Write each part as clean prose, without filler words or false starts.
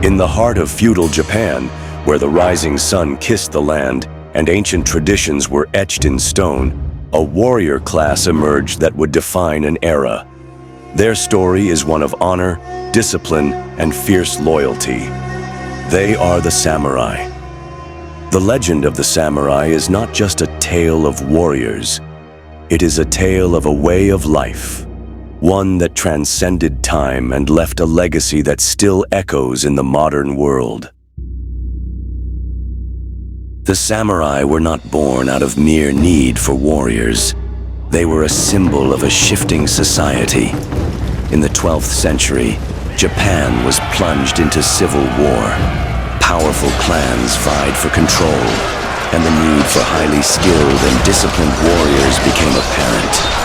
In the heart of feudal Japan, where the rising sun kissed the land and ancient traditions were etched in stone, a warrior class emerged that would define an era. Their story is one of honor, discipline, and fierce loyalty. They are the samurai. The legend of the samurai is not just a tale of warriors. It is a tale of a way of life, one that transcended time and left a legacy that still echoes in the modern world. The samurai were not born out of mere need for warriors. They were a symbol of a shifting society. In the 12th century, Japan was plunged into civil war. Powerful clans vied for control, and the need for highly skilled and disciplined warriors became apparent.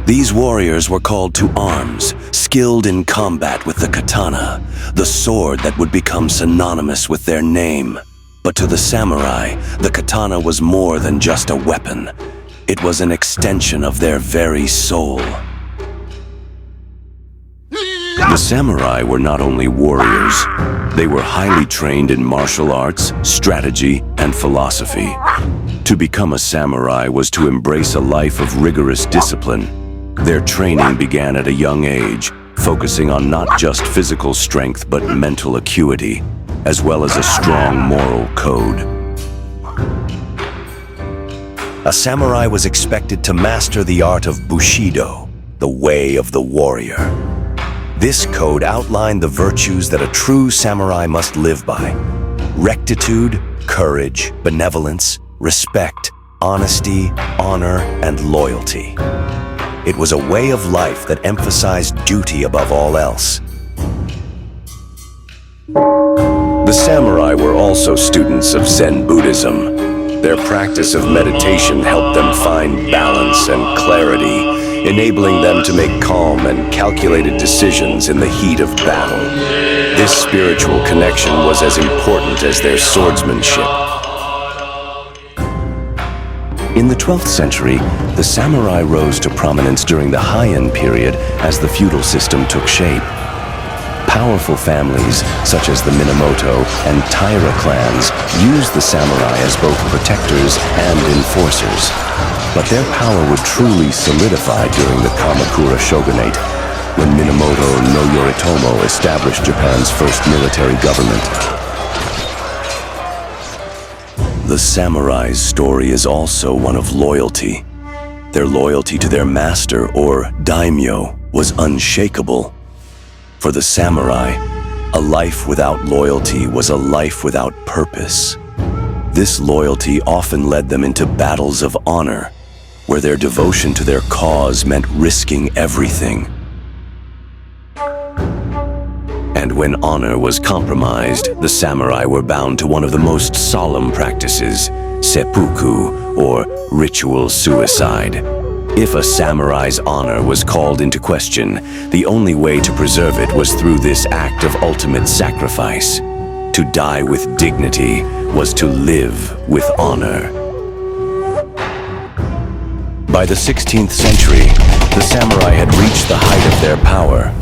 These warriors were called to arms, skilled in combat with the katana, the sword that would become synonymous with their name. But to the samurai, the katana was more than just a weapon. It was an extension of their very soul. The samurai were not only warriors, they were highly trained in martial arts, strategy, and philosophy. To become a samurai was to embrace a life of rigorous discipline. Their training began at a young age, focusing on not just physical strength but mental acuity, as well as a strong moral code. A samurai was expected to master the art of Bushido, the way of the warrior. This code outlined the virtues that a true samurai must live by: rectitude, courage, benevolence, respect, honesty, honor, and loyalty. It was a way of life that emphasized duty above all else. The samurai were also students of Zen Buddhism. Their practice of meditation helped them find balance and clarity, enabling them to make calm and calculated decisions in the heat of battle. This spiritual connection was as important as their swordsmanship. In the 12th century, the samurai rose to prominence during the Heian period as the feudal system took shape. Powerful families, such as the Minamoto and Taira clans, used the samurai as both protectors and enforcers. But their power would truly solidify during the Kamakura shogunate, when Minamoto no Yoritomo established Japan's first military government. The samurai's story is also one of loyalty. Their loyalty to their master, or daimyo, was unshakable. For the samurai, a life without loyalty was a life without purpose. This loyalty often led them into battles of honor, where their devotion to their cause meant risking everything. And when honor was compromised, the samurai were bound to one of the most solemn practices, seppuku, or ritual suicide. If a samurai's honor was called into question, the only way to preserve it was through this act of ultimate sacrifice. To die with dignity was to live with honor. By the 16th century, the samurai had reached the height of their power.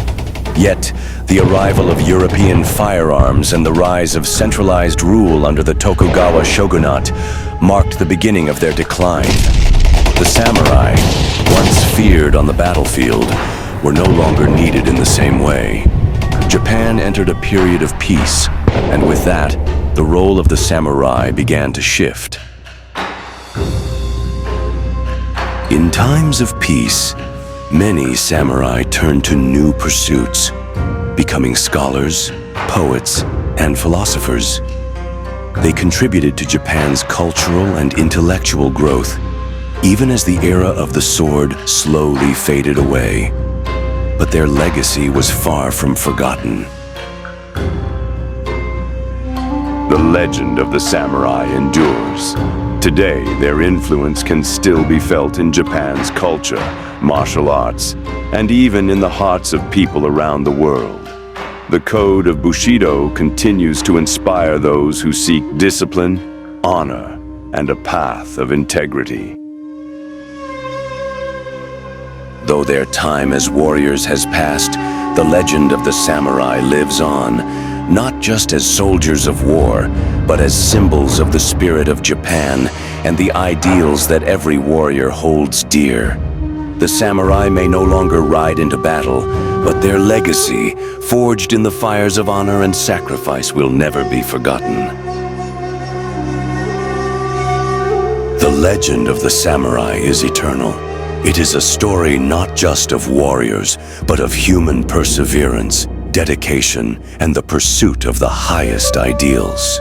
Yet, the arrival of European firearms and the rise of centralized rule under the Tokugawa shogunate marked the beginning of their decline. The samurai, once feared on the battlefield, were no longer needed in the same way. Japan entered a period of peace, and with that, the role of the samurai began to shift. In times of peace, many samurai turned to new pursuits, becoming scholars, poets, and philosophers. They contributed to Japan's cultural and intellectual growth, even as the era of the sword slowly faded away. But their legacy was far from forgotten. The legend of the samurai endures. Today, their influence can still be felt in Japan's culture, martial arts, and even in the hearts of people around the world. The code of Bushido continues to inspire those who seek discipline, honor, and a path of integrity. Though their time as warriors has passed, The legend of the samurai lives on, not just as soldiers of war, but as symbols of the spirit of Japan and the ideals that every warrior holds dear. The samurai may no longer ride into battle, but their legacy, forged in the fires of honor and sacrifice, will never be forgotten. The legend of the samurai is eternal. It is a story not just of warriors, but of human perseverance, dedication, and the pursuit of the highest ideals.